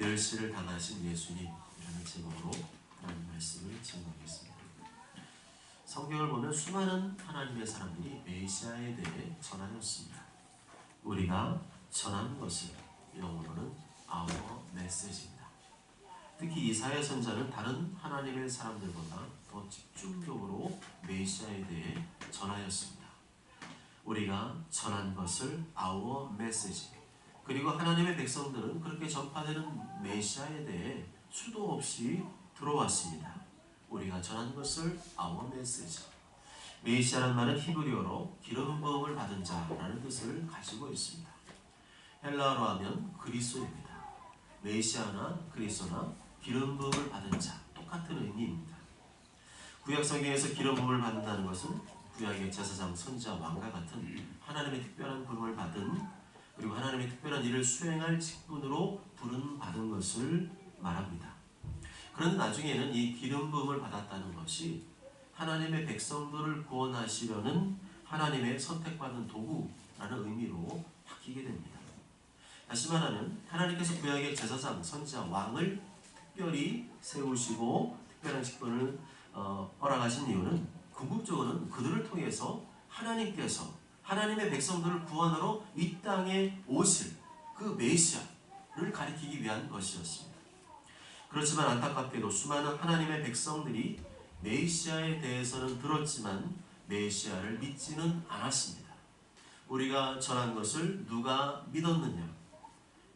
멸시를 당하신 예수님이라는 제목으로 하나님 말씀을 증거하겠습니다. 성경을 보면 수많은 하나님의 사람들이 메시아에 대해 전하였습니다. 우리가 전하는 것은 영어로는 our message입니다. 특히 이사야 선자는 다른 하나님의 사람들보다 더 집중적으로 메시아에 대해 전하였습니다. 우리가 전한 것을 our message, 그리고 하나님의 백성들은 그렇게 전파되는 메시아에 대해 수도 없이 들어왔습니다. 우리가 전한 것을 our message. 메시아란 말은 히브리어로 기름 부음을 받은 자라는 뜻을 가지고 있습니다. 헬라어로 하면 그리스도입니다. 메시아나 그리스도나 기름 부음을 받은 자, 똑같은 의미입니다. 구약 성경에서 기름 부음을 받는다는 것은 구약의 제사장, 선지자, 왕과 같은 하나님의 특별한 부름을 받은, 그리고 하나님의 특별한 일을 수행할 직분으로 부름 받은 것을 말합니다. 그런데 나중에는 이 기름 부음을 받았다는 것이 하나님의 백성들을 구원하시려는 하나님의 선택받은 도구라는 의미로 바뀌게 됩니다. 다시 말하면 하나님께서 구약의 제사장, 선지자, 왕을 특별히 세우시고 특별한 직분을 허락하신 이유는 궁극적으로는 그들을 통해서 하나님께서 하나님의 백성들을 구원하러 이 땅에 오실 그 메시아를 가리키기 위한 것이었습니다. 그렇지만 안타깝게도 수많은 하나님의 백성들이 메시아에 대해서는 들었지만 메시아를 믿지는 않았습니다. 우리가 전한 것을 누가 믿었느냐?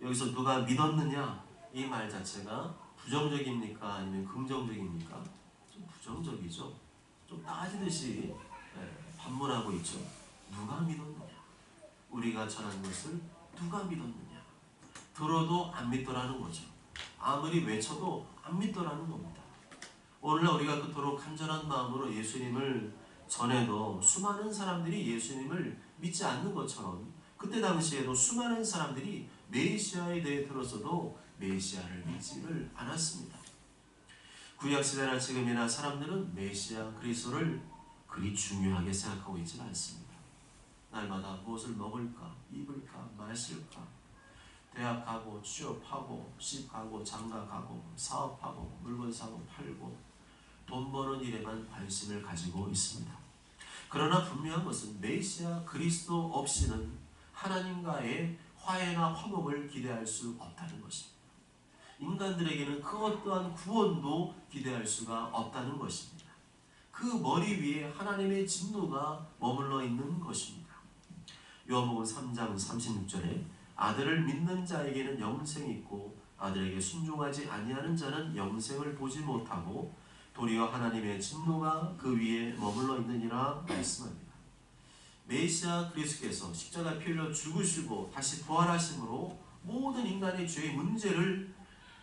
여기서 누가 믿었느냐? 이 말 자체가 부정적입니까? 아니면 긍정적입니까? 좀 부정적이죠. 좀 따지듯이 반문하고 있죠. 누가 믿었느냐? 우리가 전한 것을 누가 믿었느냐? 들어도 안 믿더라는 거죠. 아무리 외쳐도 안 믿더라는 겁니다. 오늘날 우리가 그토록 간절한 마음으로 예수님을 전해도 수많은 사람들이 예수님을 믿지 않는 것처럼 그때 당시에도 수많은 사람들이 메시아에 대해 들었어도 메시아를 믿지를 않았습니다. 구약시대나 지금이나 사람들은 메시아 그리스도를 그리 중요하게 생각하고 있지 않습니다. 날마다 무엇을 먹을까, 입을까, 마실까, 대학 가고, 취업하고, 집 가고, 장가 가고, 사업하고, 물건 사고, 팔고, 돈 버는 일에만 관심을 가지고 있습니다. 그러나 분명한 것은 메시아 그리스도 없이는 하나님과의 화해나 화목을 기대할 수 없다는 것입니다. 인간들에게는 그 어떠한 구원도 기대할 수가 없다는 것입니다. 그 머리 위에 하나님의 진노가 머물러 있는 것입니다. 요한복음 3장 36절에 아들을 믿는 자에게는 영생이 있고 아들에게 순종하지 아니하는 자는 영생을 보지 못하고 도리어 하나님의 진노가 그 위에 머물러 있느니라 말씀합니다. 메시아 그리스도께서 십자가 피 흘려 죽으시고 다시 부활하심으로 모든 인간의 죄의 문제를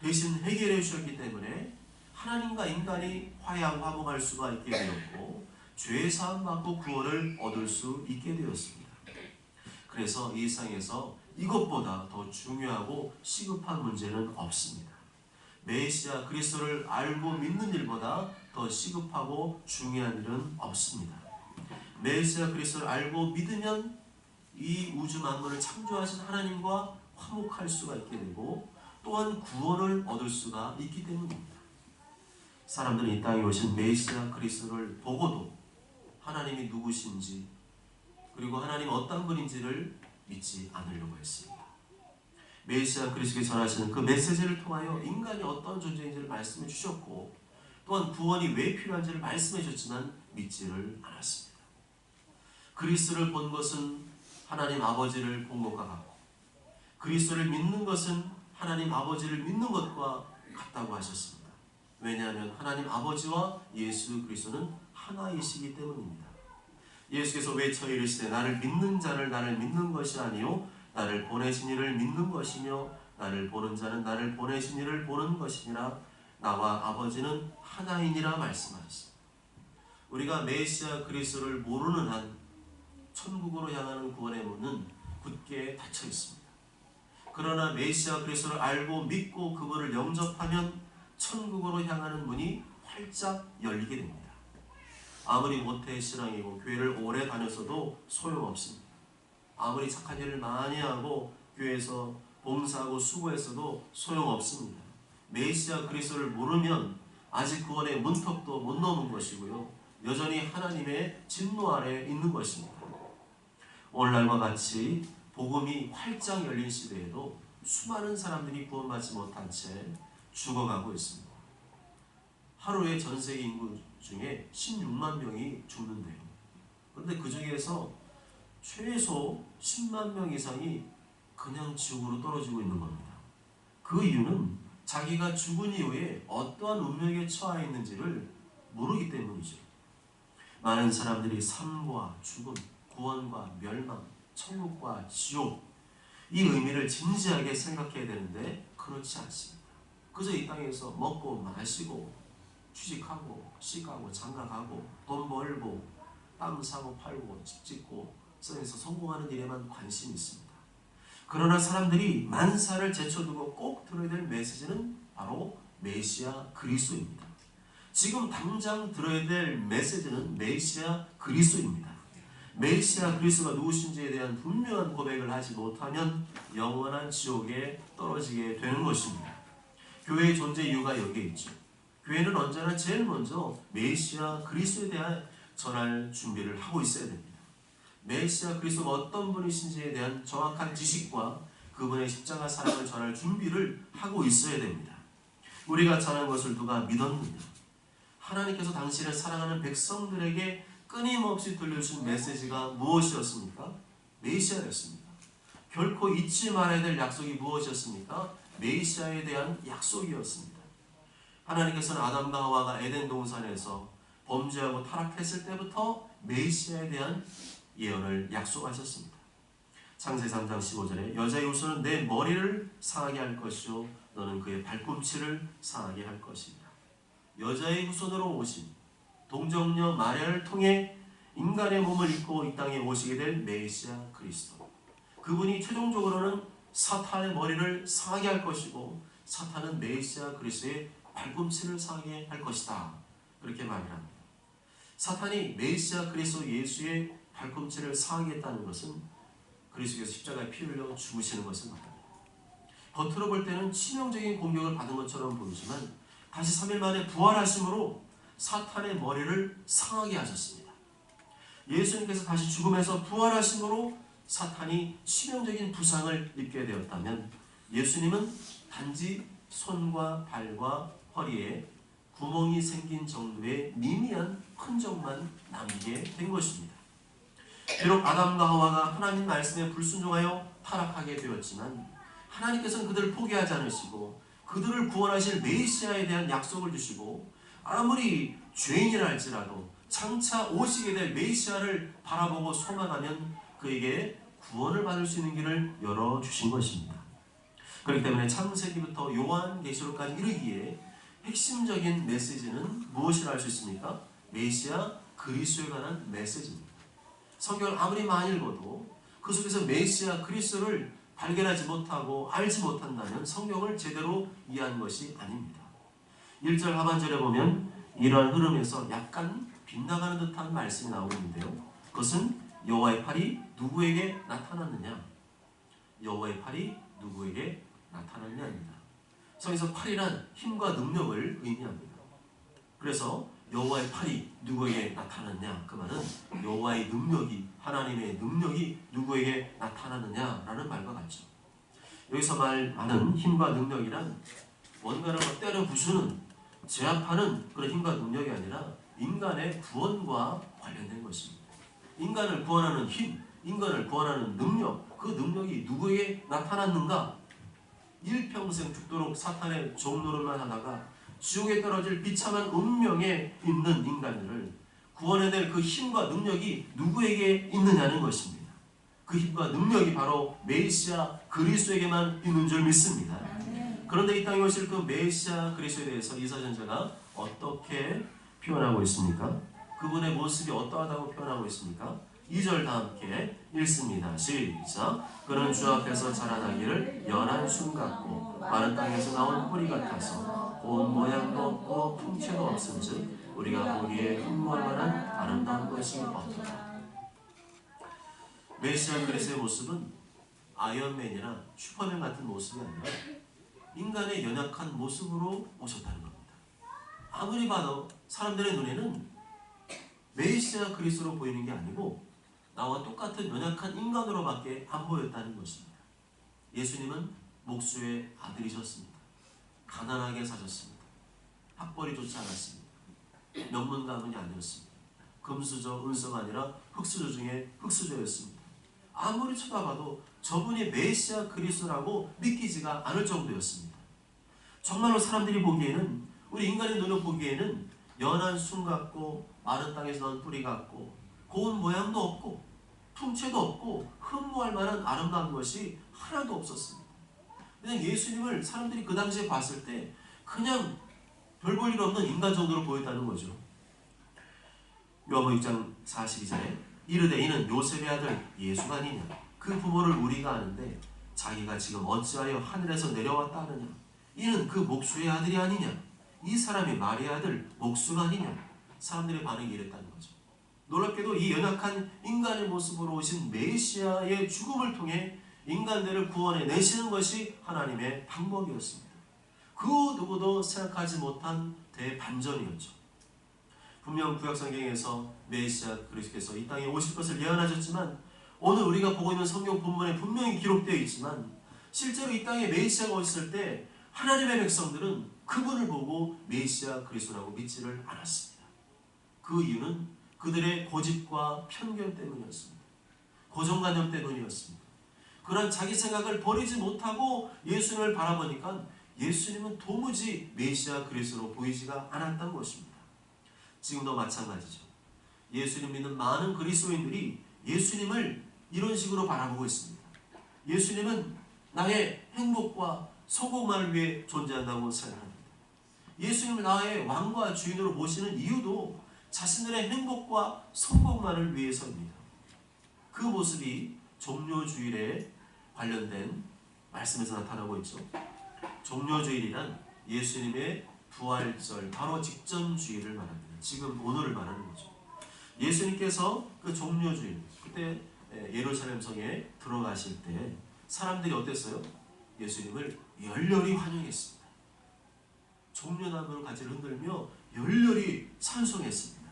대신 해결해 주셨기 때문에 하나님과 인간이 화해하고 할 수가 있게 되었고 죄 사함 받고 구원을 얻을 수 있게 되었습니다. 그래서 이 세상에서 이것보다 더 중요하고 시급한 문제는 없습니다. 메시아 그리스도를 알고 믿는 일보다 더 시급하고 중요한 일은 없습니다. 메시아 그리스도를 알고 믿으면 이 우주 만물을 창조하신 하나님과 화목할 수가 있게 되고 또한 구원을 얻을 수가 있기 때문입니다. 사람들은 이 땅에 오신 메시아 그리스도를 보고도 하나님이 누구신지 그리고 하나님 어떤 분인지를 믿지 않으려고 했습니다. 메시아 그리스도께 전하시는 그 메시지를 통하여 인간이 어떤 존재인지를 말씀해 주셨고 또한 구원이 왜 필요한지를 말씀해 주셨지만 믿지를 않았습니다. 그리스도를 본 것은 하나님 아버지를 본 것과 같고 그리스도를 믿는 것은 하나님 아버지를 믿는 것과 같다고 하셨습니다. 왜냐하면 하나님 아버지와 예수 그리스도는 하나이시기 때문입니다. 예수께서 외쳐 이르시되 나를 믿는 자를 나를 믿는 것이 아니요 나를 보내신 이를 믿는 것이며 나를 보는 자는 나를 보내신 이를 보는 것이니라 나와 아버지는 하나이니라 말씀하셨습니다. 우리가 메시아 그리스도를 모르는 한 천국으로 향하는 구원의 문은 굳게 닫혀 있습니다. 그러나 메시아 그리스도를 알고 믿고 그분을 영접하면 천국으로 향하는 문이 활짝 열리게 됩니다. 아무리 모태신앙이고 교회를 오래 다녔어도 소용없습니다. 아무리 착한 일을 많이 하고 교회에서 봉사하고 수고했어도 소용없습니다. 메시아 그리스도를 모르면 아직 구원의 문턱도 못 넘은 것이고요. 여전히 하나님의 진노 아래 있는 것입니다. 오늘날과 같이 복음이 활짝 열린 시대에도 수많은 사람들이 구원받지 못한 채 죽어가고 있습니다. 하루에 전 세계 인구 중에 16만 명이 죽는데요. 그런데 그 중에서 최소 10만 명 이상이 그냥 지옥으로 떨어지고 있는 겁니다. 그 이유는 자기가 죽은 이후에 어떠한 운명에 처해 있는지를 모르기 때문이죠. 많은 사람들이 삶과 죽음, 구원과 멸망, 천국과 지옥, 이 의미를 진지하게 생각해야 되는데 그렇지 않습니다. 그저 이 땅에서 먹고 마시고 취직하고 시가고 장가가고 돈 벌고 땅 사고 팔고 집 짓고 세상에서 성공하는 일에만 관심이 있습니다. 그러나 사람들이 만사를 제쳐두고 꼭 들어야 될 메시지는 바로 메시아 그리스도입니다. 지금 당장 들어야 될 메시지는 메시아 그리스도입니다. 메시아 그리스도가 누구신지에 대한 분명한 고백을 하지 못하면 영원한 지옥에 떨어지게 되는 것입니다. 교회의 존재 이유가 여기에 있죠. 교회는 언제나 제일 먼저 메시아 그리스도에 대한 전할 준비를 하고 있어야 됩니다. 메시아 그리스도가 어떤 분이신지에 대한 정확한 지식과 그분의 십자가 사랑을 전할 준비를 하고 있어야 됩니다. 우리가 전한 것을 누가 믿었느냐? 하나님께서 당신을 사랑하는 백성들에게 끊임없이 들려주신 메시지가 무엇이었습니까? 메시아였습니다. 결코 잊지 말아야 될 약속이 무엇이었습니까? 메시아에 대한 약속이었습니다. 하나님께서는 아담과 하와가 에덴 동산에서 범죄하고 타락했을 때부터 메시아에 대한 예언을 약속하셨습니다. 창세기 3장 15절에 여자의 후손은 내 머리를 상하게 할 것이요 너는 그의 발꿈치를 상하게 할 것이다. 여자의 후손으로 오신 동정녀 마리아를 통해 인간의 몸을 입고 이 땅에 오시게 될 메시아 그리스도, 그분이 최종적으로는 사탄의 머리를 상하게 할 것이고 사탄은 메시아 그리스도의 발꿈치를 상하게 할 것이다. 그렇게 말을 합니다. 사탄이 메시아 그리스도 예수의 발꿈치를 상하게 했다는 것은 그리스도께서 십자가에 피 흘려 죽으시는 것을 말합니다. 겉으로 볼 때는 치명적인 공격을 받은 것처럼 보이지만 다시 3일 만에 부활하심으로 사탄의 머리를 상하게 하셨습니다. 예수님께서 다시 죽음에서 부활하심으로 사탄이 치명적인 부상을 입게 되었다면 예수님은 단지 손과 발과 허리에 구멍이 생긴 정도의 미미한 흔적만 남기게 된 것입니다. 비록 아담과 하와가 하나님 말씀에 불순종하여 타락하게 되었지만 하나님께서는 그들을 포기하지 않으시고 그들을 구원하실 메시아에 대한 약속을 주시고 아무리 죄인이라 할지라도 장차 오시게 될 메시아를 바라보고 소망하면 그에게 구원을 받을 수 있는 길을 열어주신 것입니다. 그렇기 때문에 창세기부터 요한계시록까지 이르기에 핵심적인 메시지는 무엇이라 할 수 있습니까? 메시아 그리스도에 관한 메시지입니다. 성경을 아무리 많이 읽어도 그 속에서 메시아 그리스도를 발견하지 못하고 알지 못한다면 성경을 제대로 이해한 것이 아닙니다. 1절 하반절에 보면 이러한 흐름에서 약간 빗나가는 듯한 말씀이 나오고 있는데요. 그것은 여호와의 팔이 누구에게 나타났느냐? 여호와의 팔이 누구에게 나타났냐입니다. 성경에서 팔이란 힘과 능력을 의미합니다. 그래서 여호와의 팔이 누구에게 나타났냐? 그 말은 여호와의 능력이, 하나님의 능력이 누구에게 나타났느냐라는 말과 같죠. 여기서 말하는 힘과 능력이란 뭔가를 때려 부수는, 제압하는 그런 힘과 능력이 아니라 인간의 구원과 관련된 것입니다. 인간을 구원하는 힘, 인간을 구원하는 능력, 그 능력이 누구에게 나타났는가? 일평생 죽도록 사탄의 종노릇만 하다가 지옥에 떨어질 비참한 운명에 있는 인간들을 구원해낼 그 힘과 능력이 누구에게 있느냐는 것입니다. 그 힘과 능력이 바로 메시아 그리스도에게만 있는 줄 믿습니다. 그런데 이 땅에 오실 그 메시아 그리스도에 대해서 이사전자가 어떻게 표현하고 있습니까? 그분의 모습이 어떠하다고 표현하고 있습니까? 2절 다 함께 읽습니다. 시작. 그는 주 앞에서 자라나기를 연한 순 같고 마른 땅에서 나온 뿌리 같아서 온 모양도 없고 풍채도 없은즉 우리가 보기에 흠모할 만한 아름다운 것이 없다. 메시아 그리스도의 모습은 아이언맨이나 슈퍼맨 같은 모습이 아니라 인간의 연약한 모습으로 오셨다는 겁니다. 아무리 봐도 사람들의 눈에는 메시아 그리스도로 보이는 게 아니고 나와 똑같은 연약한 인간으로밖에 안 보였다는 것입니다. 예수님은 목수의 아들이셨습니다. 가난하게 사셨습니다. 학벌이 좋지 않았습니다. 명문 가문이 아니었습니다. 금수저, 은수가 아니라 흙수저 중에 흙수저였습니다. 아무리 쳐다봐도 저분이 메시아 그리스도라고 믿기지가 않을 정도였습니다. 정말로 사람들이 보기에는, 우리 인간의 눈으로 보기에는 연한 순 같고 마른 땅에서 난 뿌리 같고 고운 모양도 없고 풍채도 없고 흠모할 만한 아름다운 것이 하나도 없었습니다. 그냥 예수님을 사람들이 그 당시에 봤을 때 그냥 별 볼 일 없는 인간 정도로 보였다는 거죠. 요한복음 6장 42절에 이르되 이는 요셉의 아들 예수가 아니냐, 그 부모를 우리가 아는데 자기가 지금 어찌하여 하늘에서 내려왔다 하느냐, 이는 그 목수의 아들이 아니냐, 이 사람이 마리아의 아들 목수가 아니냐. 사람들의 반응이 이랬다는 거죠. 놀랍게도 이 연약한 인간의 모습으로 오신 메시아의 죽음을 통해 인간들을 구원해 내시는 것이 하나님의 방법이었습니다. 그 누구도 생각하지 못한 대반전이었죠. 분명 구약성경에서 메시아 그리스도께서 이 땅에 오실 것을 예언하셨지만, 오늘 우리가 보고 있는 성경 본문에 분명히 기록되어 있지만 실제로 이 땅에 메시아가 오셨을 때 하나님의 백성들은 그분을 보고 메시아 그리스도라고 믿지를 않았습니다. 그 이유는 그들의 고집과 편견 때문이었습니다. 고정관념 때문이었습니다. 그런 자기 생각을 버리지 못하고 예수님을 바라보니까 예수님은 도무지 메시아 그리스도로 보이지가 않았던 것입니다. 지금도 마찬가지죠. 예수님 믿는 많은 그리스도인들이 예수님을 이런 식으로 바라보고 있습니다. 예수님은 나의 행복과 성공만을 위해 존재한다고 생각합니다. 예수님을 나의 왕과 주인으로 모시는 이유도 자신들의 행복과 성공만을 위해서입니다. 그 모습이 종료주일에 관련된 말씀에서 나타나고 있죠. 종료주일이란 예수님의 부활절 바로 직전 주일을 말합니다. 지금 오늘을 말하는 거죠. 예수님께서 그 종료주일, 그때 예루살렘 성에 들어가실 때 사람들이 어땠어요? 예수님을 열렬히 환영했습니다. 종려나무를 가지를 흔들며 열렬히 찬송했습니다.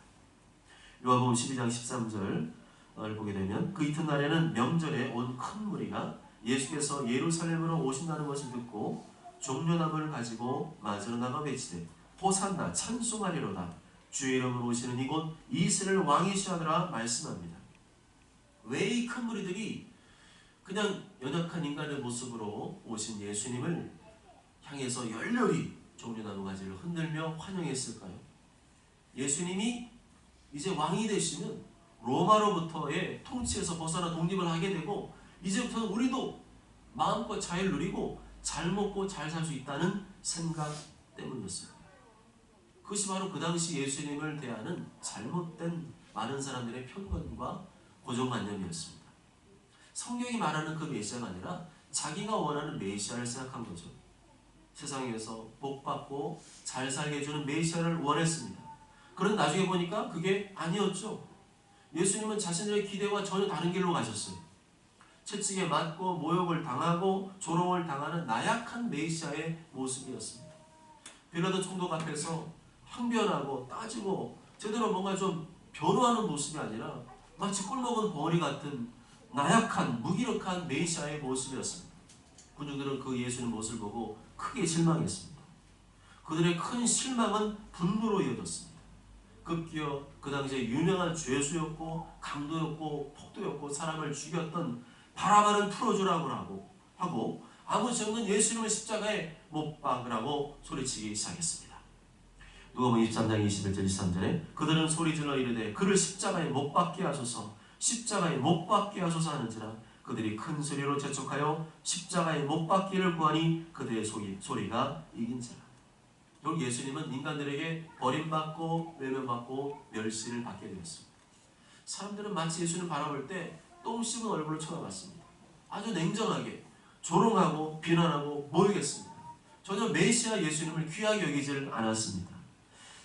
요한복음 12장 13절을 보게 되면 그 이튿날에는 명절에 온 큰 무리가 예수께서 예루살렘으로 오신다는 것을 듣고 종려나무를 가지고 맞으러 나가 외치되 호산나 찬송하리로다, 주의 이름으로 오시는 이곳 이스라엘 왕이시하더라 말씀합니다. 왜 이 큰 무리들이 그냥 연약한 인간의 모습으로 오신 예수님을 향해서 열렬히 종려나무 가지를 흔들며 환영했을까요? 예수님이 이제 왕이 되시면 로마로부터의 통치에서 벗어나 독립을 하게 되고 이제부터는 우리도 마음껏 자유를 누리고 잘 먹고 잘 살 수 있다는 생각 때문이었어요. 그것이 바로 그 당시 예수님을 대하는 잘못된 많은 사람들의 편견과 고정관념이었습니다. 성경이 말하는 그 메시아가 아니라 자기가 원하는 메시아를 생각한 거죠. 세상에서 복받고 잘 살게 해주는 메시아를 원했습니다. 그런데 나중에 보니까 그게 아니었죠. 예수님은 자신들의 기대와 전혀 다른 길로 가셨어요. 채찍에 맞고 모욕을 당하고 조롱을 당하는 나약한 메시아의 모습이었습니다. 빌라도 총독 앞에서 항변하고 따지고 제대로 뭔가 좀 변호하는 모습이 아니라 마치 꿀먹은 벌이 같은 나약한 무기력한 메시아의 모습이었습니다. 군중들은 그 예수님 모습을 보고 크게 실망했습니다. 그들의 큰 실망은 분노로 이어졌습니다. 급기어 그 당시에 유명한 죄수였고 강도였고 폭도였고 사람을 죽였던 바라바를 풀어주라고 하고 아무 죄 없는 예수님을 십자가에 못 박으라고 소리치기 시작했습니다. 누가복음 23장 21절 23절에 그들은 소리질러 이르되 그를 십자가에 못 박게 하소서, 십자가에 못 박게 하소서 하는지라 그들이 큰 소리로 재촉하여 십자가에 못 박기를 구하니 그들의 소리가 이긴지라. 결국 예수님은 인간들에게 버림받고 외면받고 멸시를 받게 되었습니다. 사람들은 마치 예수님을 바라볼 때 똥 씹은 얼굴을 쳐다봤습니다. 아주 냉정하게 조롱하고 비난하고 모욕했습니다. 전혀 메시아 예수님을 귀하게 여기질 않았습니다.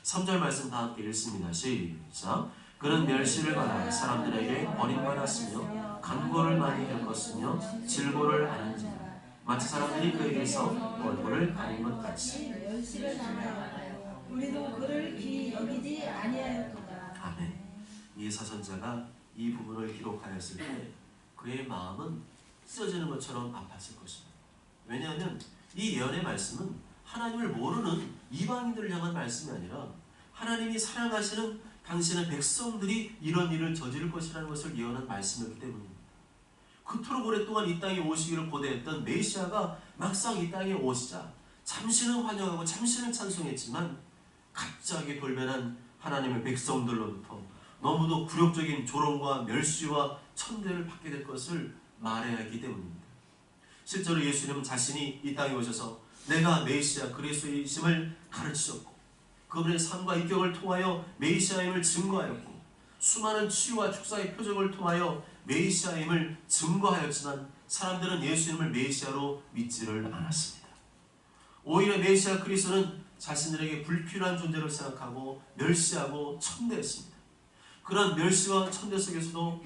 3절 말씀 다 함께 읽습니다. 시작. 그는 멸시를 받아 사람들에게 버림받았으며 간고를 많이 겪었으며 질고를 앓은지라 마치 사람들이 그에게서 얼굴을 가린 것 같이. 멸시를 당하여 우리도 그를 귀히 여기지 아니하였도다. 아멘. 이 사선자가 이 부분을 기록하였을 때 그의 마음은 찢어지는 것처럼 아팠을 것입니다. 왜냐하면 이 예언의 말씀은 하나님을 모르는 이방인들을 향한 말씀이 아니라 하나님이 사랑하시는 당신의 백성들이 이런 일을 저지를 것이라는 것을 예언한 말씀이었기 때문입니다. 그토록 오랫동안 이 땅에 오시기를 고대했던 메시아가 막상 이 땅에 오시자 잠시는 환영하고 잠시는 찬송했지만 갑자기 돌변한 하나님의 백성들로부터 너무도 굴욕적인 조롱과 멸시와 천대를 받게 될 것을 말해야 했기 때문입니다. 실제로 예수님은 자신이 이 땅에 오셔서 내가 메시아 그리스도이심을 가르치셨고 그분의 삶과 인격을 통하여 메시아임을 증거하였고 수많은 치유와 축사의 표적을 통하여 메시아임을 증거하였지만 사람들은 예수님을 메시아로 믿지를 않았습니다. 오히려 메시아 그리스도는 자신들에게 불필요한 존재로 생각하고 멸시하고 천대했습니다. 그런 멸시와 천대 속에서도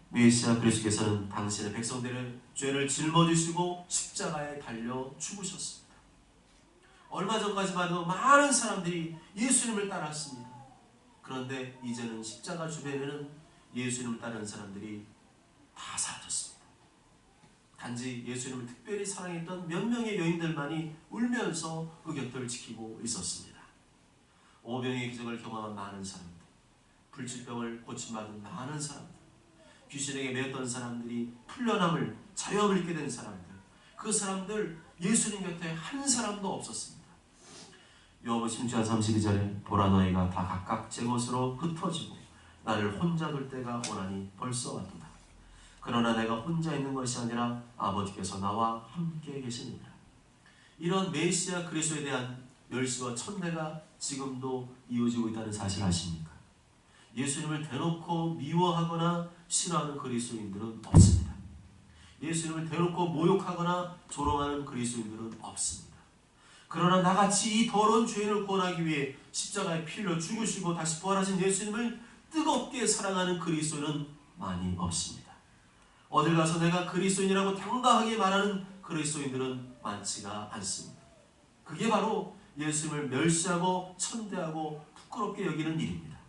메시아 그리스도께서는 당신의 백성들의 죄를 짊어지시고 십자가에 달려 죽으셨습니다. 얼마 전까지만 해도 많은 사람들이 예수님을 따랐습니다. 그런데 이제는 십자가 주변에는 예수님을 따르는 사람들이 다 사라졌습니다. 단지 예수님을 특별히 사랑했던 몇 명의 여인들만이 울면서 그 곁을 지키고 있었습니다. 오병의 기적을 경험한 많은 사람들, 불치병을 고침받은 많은 사람들, 귀신에게 매였던 사람들이 풀려남을 자유함을 입게 된 사람들, 그 사람들 예수님 곁에 한 사람도 없었습니다. 요한복음 16장 32절에 보라 너희가 다 각각 제 곳으로 흩어지고 나를 혼자 둘 때가 오나니 벌써 왔도다. 그러나 내가 혼자 있는 것이 아니라 아버지께서 나와 함께 계시느니라. 이런 메시아 그리스도에 대한 멸시와 천대가 지금도 이어지고 있다는 사실 아십니까? 예수님을 대놓고 미워하거나 싫어하는 그리스도인들은 없습니다. 예수님을 대놓고 모욕하거나 조롱하는 그리스도인들은 없습니다. 그러나 나같이 이 더러운 죄인을 구원하기 위해 십자가에 피 흘려 죽으시고 다시 부활하신 예수님을 뜨겁게 사랑하는 그리스도인은 많이 없습니다. 어딜 가서 내가 그리스도인이라고 당당하게 말하는 그리스도인들은 많지가 않습니다. 그게 바로 예수님을 멸시하고 천대하고 부끄럽게 여기는 일입니다.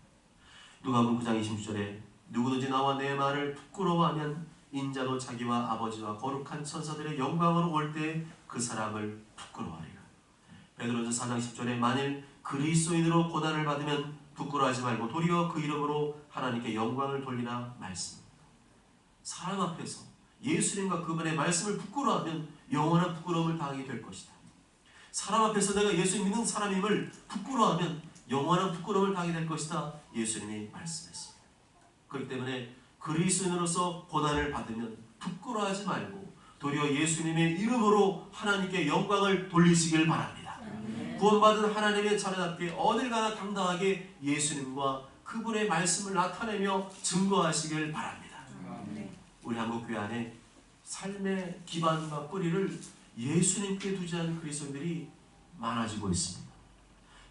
누가복음 9장 26절에 누구든지 나와 내 말을 부끄러워하면 인자도 자기와 아버지와 거룩한 천사들의 영광으로 올 때 그 사람을 부끄러워하리라. 베드로전서 4장 10절에 만일 그리스도인으로 고난을 받으면 부끄러워하지 말고 도리어 그 이름으로 하나님께 영광을 돌리라 말씀입니다. 사람 앞에서 예수님과 그분의 말씀을 부끄러워하면 영원한 부끄러움을 당하게 될 것이다. 사람 앞에서 내가 예수 믿는 사람임을 부끄러워하면 영원한 부끄러움을 당하게 될 것이다. 예수님이 말씀했습니다. 그렇기 때문에 그리스도인으로서 고난을 받으면 부끄러워하지 말고 도리어 예수님의 이름으로 하나님께 영광을 돌리시길 바랍니다. 구원받은 하나님의 자녀답게 어딜 가나 당당하게 예수님과 그분의 말씀을 나타내며 증거하시길 바랍니다. 우리 한국교회 안에 삶의 기반과 뿌리를 예수님께 두지 않은 그리스도인들이 많아지고 있습니다.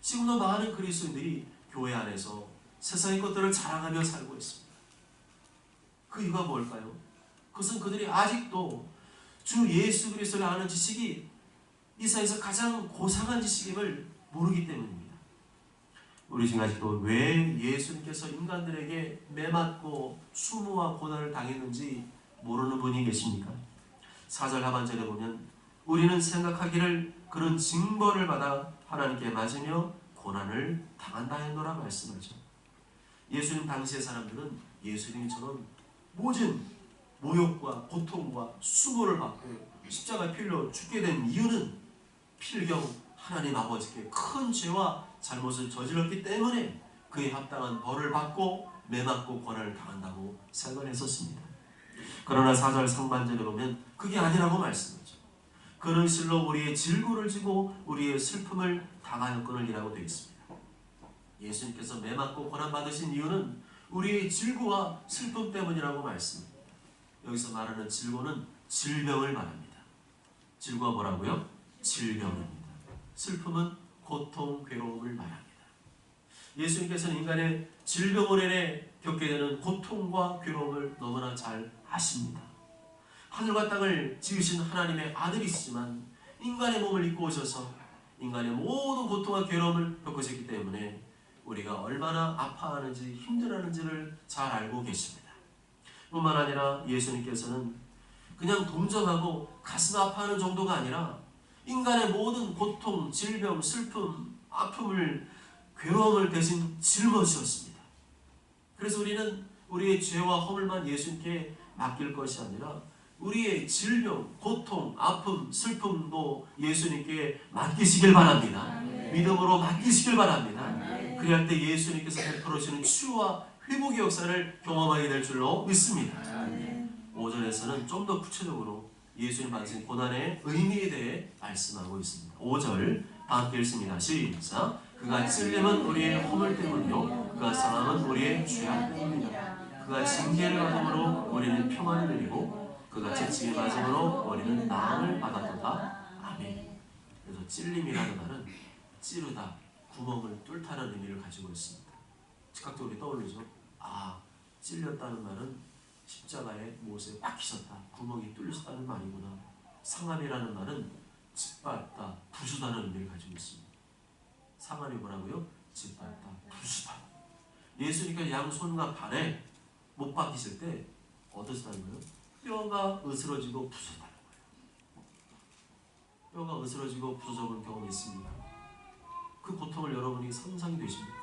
지금도 많은 그리스도인들이 교회 안에서 세상의 것들을 자랑하며 살고 있습니다. 그 이유가 뭘까요? 그것은 그들이 아직도 주 예수 그리스도를 아는 지식이 이 세상에서 가장 고상한 지식임을 모르기 때문입니다. 우리 지금 아직도 왜 예수님께서 인간들에게 매맞고 수모와 고난을 당했는지 모르는 분이 계십니까? 4절 하반절에 보면 우리는 생각하기를 그런 징벌을 받아 하나님께 맞으며 고난을 당한다 했노라 말씀하죠. 예수님 당시의 사람들은 예수님처럼 모진 모욕과 고통과 수모를 받고 십자가에 피 흘려 죽게 된 이유는 필경 하나님 아버지께 큰 죄와 잘못을 저질렀기 때문에 그에 합당한 벌을 받고 매맞고 고난을 당한다고 생각을 했었습니다. 그러나 4절 상반절에 보면 그게 아니라고 말씀하죠. 그는 실로 우리의 질고를 지고 우리의 슬픔을 당하였거늘이라고 되어 있습니다. 예수님께서 매맞고 고난받으신 이유는 우리의 질고와 슬픔 때문이라고 말씀합니다. 여기서 말하는 질고는 질병을 말합니다. 질고가 뭐라고요? 질병입니다. 슬픔은 고통, 괴로움을 말합니다. 예수님께서는 인간의 질병으로 인해 겪게 되는 고통과 괴로움을 너무나 잘 아십니다. 하늘과 땅을 지으신 하나님의 아들이시지만 인간의 몸을 입고 오셔서 인간의 모든 고통과 괴로움을 겪으셨기 때문에 우리가 얼마나 아파하는지 힘들어하는지를 잘 알고 계십니다. 뿐만 아니라 예수님께서는 그냥 동정하고 가슴 아파하는 정도가 아니라 인간의 모든 고통, 질병, 슬픔, 아픔을, 괴로움을 대신 짊어지셨습니다. 그래서 우리는 우리의 죄와 허물만 예수님께 맡길 것이 아니라 우리의 질병, 고통, 아픔, 슬픔도 예수님께 맡기시길 바랍니다. 믿음으로 맡기시길 바랍니다. 그래야 때 예수님께서 베풀어 주시는 치유와 회복의 역사를 경험하게 될 줄로 믿습니다. 5절에서는 좀 더 구체적으로 예수님 받으신 고난의 의미에 대해 말씀하고 있습니다. 5절 다 함께 읽습니다. 시작. 그가 찔림은 우리의 허물 때문이요 그가 상함은 우리의 죄악 때문이라. 그가 징계를 받음으로 우리는 평안을 누리고 그가 채찍을 맞음으로 우리는 나음을 받았도다. 아멘. 그래서 찔림이라는 말은 찌르다, 구멍을 뚫다는 의미를 가지고 있습니다. 즉각적으로 떠오르죠. 아, 찔렸다는 말은 십자가에 못에 박히셨다, 구멍이 뚫리셨다는 말이구나. 상함이라는 말은 짓밟다, 부수다는 의미를 가지고 있습니다. 상함이 뭐라고요? 짓밟다, 부수다. 예수님께서 양손과 발에 못 박히실 때 어떠시다는 거예요? 뼈가 으스러지고 부서졌다는 거예요. 뼈가 으스러지고 부서져본 경험이 있습니까? 그 고통을 여러분이 상상이 되십니까?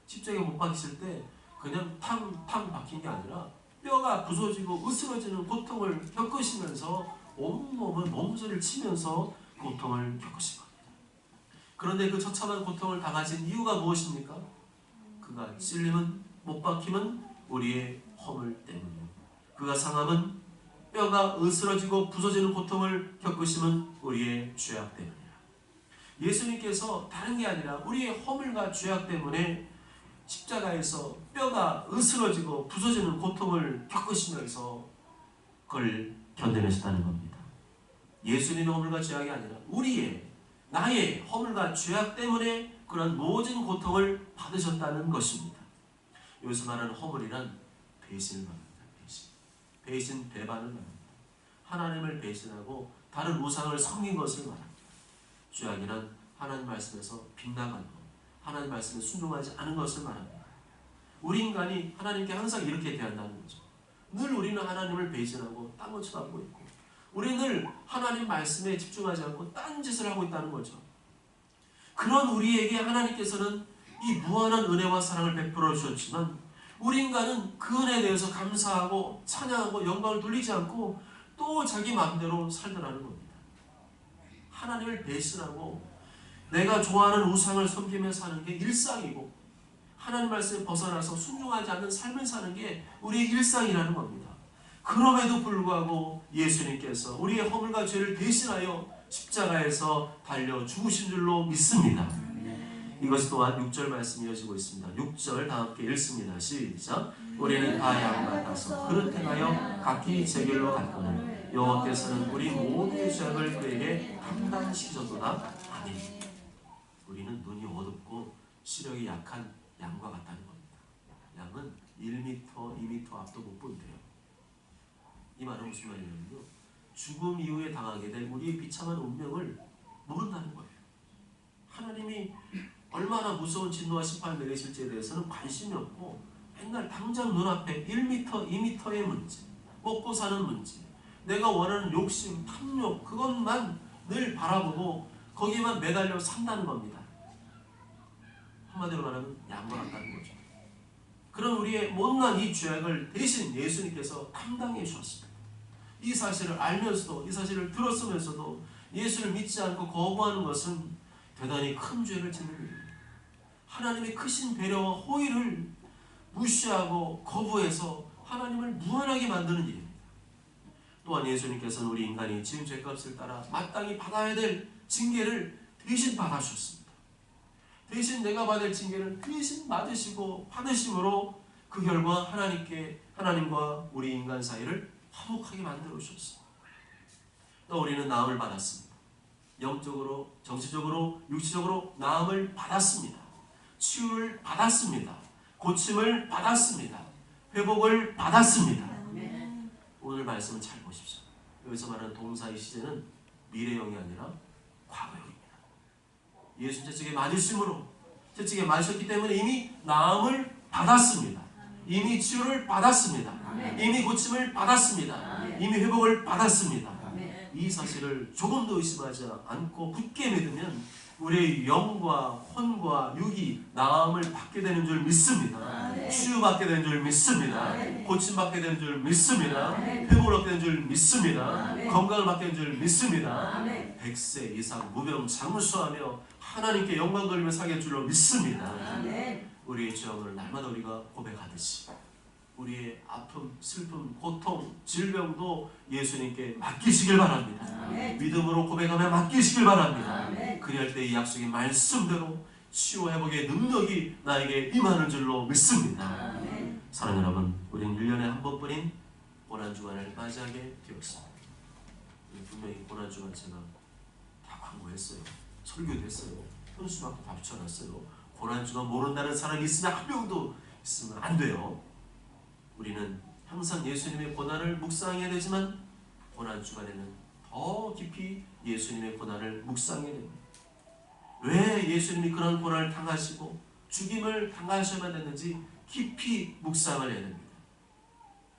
십자가에 못 박히실 때 그냥 탕 박힌 게 아니라 뼈가 부서지고 으스러지는 고통을 겪으시면서 온몸을 몸소리를 치면서 고통을 겪으신 겁니다. 그런데 그 처참한 고통을 당하신 이유가 무엇입니까? 그가 찔림은, 못 박힘은 우리의 허물 때문이요 그가 상함은, 뼈가 으스러지고 부서지는 고통을 겪으심은 우리의 죄악 때문이라. 예수님께서 다른 게 아니라 우리의 허물과 죄악 때문에 십자가에서 뼈가 으스러지고 부서지는 고통을 겪으시면서 그걸 견뎌내셨다는 겁니다. 예수님의 허물과 죄악이 아니라 나의 허물과 죄악 때문에 그런 모든 고통을 받으셨다는 것입니다. 여기서 말하는 허물이란 배신을 말합니다. 배신, 배반을 말합니다. 하나님을 배신하고 다른 우상을 섬긴 것을 말합니다. 죄악이란 하나님 말씀에서 빗나간 것, 하나님 말씀에 순종하지 않은 것을 말합니다. 우리 인간이 하나님께 항상 이렇게 대한다는 거죠. 늘 우리는 하나님을 배신하고 딴 거 쳐다보고 있고 우리는 늘 하나님 말씀에 집중하지 않고 딴 짓을 하고 있다는 거죠. 그런 우리에게 하나님께서는 이 무한한 은혜와 사랑을 베풀어 주셨지만 우리 인간은 그 은혜에 대해서 감사하고 찬양하고 영광을 돌리지 않고 또 자기 마음대로 살더라는 겁니다. 하나님을 배신하고 내가 좋아하는 우상을 섬기며 사는 게 일상이고 하나님 말씀에 벗어나서 순종하지 않는 삶을 사는 게 우리의 일상이라는 겁니다. 그럼에도 불구하고 예수님께서 우리의 허물과 죄를 대신하여 십자가에서 달려 죽으신 줄로 믿습니다. 이것 또한 6절 말씀이 이어지고 있습니다. 6절 다 함께 읽습니다. 시작. 우리는 다 양 같아서 그릇 행하여 각기 제 길로 갔거늘 여호와께서는 우리 모두의 죄악을 그에게 감당시키셨도다. 아멘. 우리는 눈이 어둡고 시력이 약한 양과 같다는 겁니다. 양은 1m, 2m 앞도 못 본대요. 이 말은 무슨 말이냐면요, 죽음 이후에 당하게 될 우리의 비참한 운명을 모른다는 거예요. 하나님이 얼마나 무서운 진노와 심판을 내리실지에 대해서는 관심이 없고 맨날 당장 눈앞에 1m, 2m의 문제, 먹고 사는 문제, 내가 원하는 욕심, 탐욕, 그것만 늘 바라보고 거기에만 매달려 산다는 겁니다. 한마디로 말하면 양과 같다는 거죠. 그런 우리의 못난 이 죄악을 대신 예수님께서 담당해 주셨습니다. 이 사실을 알면서도, 이 사실을 들었으면서도 예수를 믿지 않고 거부하는 것은 대단히 큰 죄를 짓는 일입니다. 하나님의 크신 배려와 호의를 무시하고 거부해서 하나님을 무한하게 만드는 일입니다. 또한 예수님께서는 우리 인간이 지은 죄값을 따라 마땅히 받아야 될 징계를 대신 받아주셨습니다. 대신 내가 받을 징계를 대신 맞으시고 받으심으로 그 결과 하나님과 우리 인간 사이를 화목하게 만들어 주셨습니다. 또 우리는 나음을 받았습니다. 영적으로, 정신적으로, 육체적으로 나음을 받았습니다. 치유를 받았습니다. 고침을 받았습니다. 회복을 받았습니다. 아멘. 오늘 말씀을 잘 보십시오. 여기서 말하는 동사의 시제는 미래형이 아니라 과거형입니다. 예수 채찍에 맞으심으로 채찍에 맞으셨기 때문에 이미 나음을 받았습니다. 이미 치유를 받았습니다. 이미 고침을 받았습니다. 이미 회복을 받았습니다. 이 사실을 조금도 의심하지 않고 굳게 믿으면 우리의 영과 혼과 육이 나음을 받게 되는 줄 믿습니다. 치유받게 되는 줄 믿습니다. 고침받게 되는 줄 믿습니다. 회복을 얻게 되는 줄 믿습니다. 건강을 받게 되는 줄 믿습니다. 100세 이상 무병장수하며 하나님께 영광 돌리며 살게 줄로 믿습니다. 우리의 죄악을 날마다 우리가 고백하듯이 우리의 아픔, 슬픔, 고통, 질병도 예수님께 맡기시길 바랍니다. 믿음으로 고백하며 맡기시길 바랍니다. 그리할 때 이 약속의 말씀대로 치유 회복의 능력이 나에게 임하는 줄로 믿습니다. 사랑하는 여러분, 우리는 1년에 한 번뿐인 고난주간을 맞이하게 되었습니다. 분명히 고난주간 제가 다 광고했어요. 설교도 했어요. 현수막도 다 붙여놨어요. 고난주간 모른다는 사람이 있으면 한 명도 있으면 안 돼요. 우리는 항상 예수님의 고난을 묵상해야 되지만 고난주간에는 더 깊이 예수님의 고난을 묵상해야 됩니다. 왜 예수님이 그런 고난을 당하시고 죽임을 당하셔야만 됐는지 깊이 묵상을 해야 됩니다.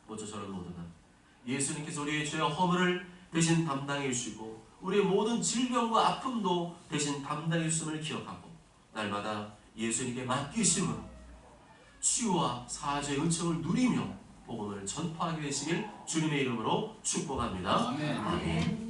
먼저 저는 모두가 예수님께서 우리의 죄와 허물을 대신 담당해 주시고 우리의 모든 질병과 아픔도 대신 담당해 주심을 기억하고 날마다 예수님께 맡기심으로 치유와 사죄의 은총을 누리며 복음을 전파하게 되시길 주님의 이름으로 축복합니다. 아멘.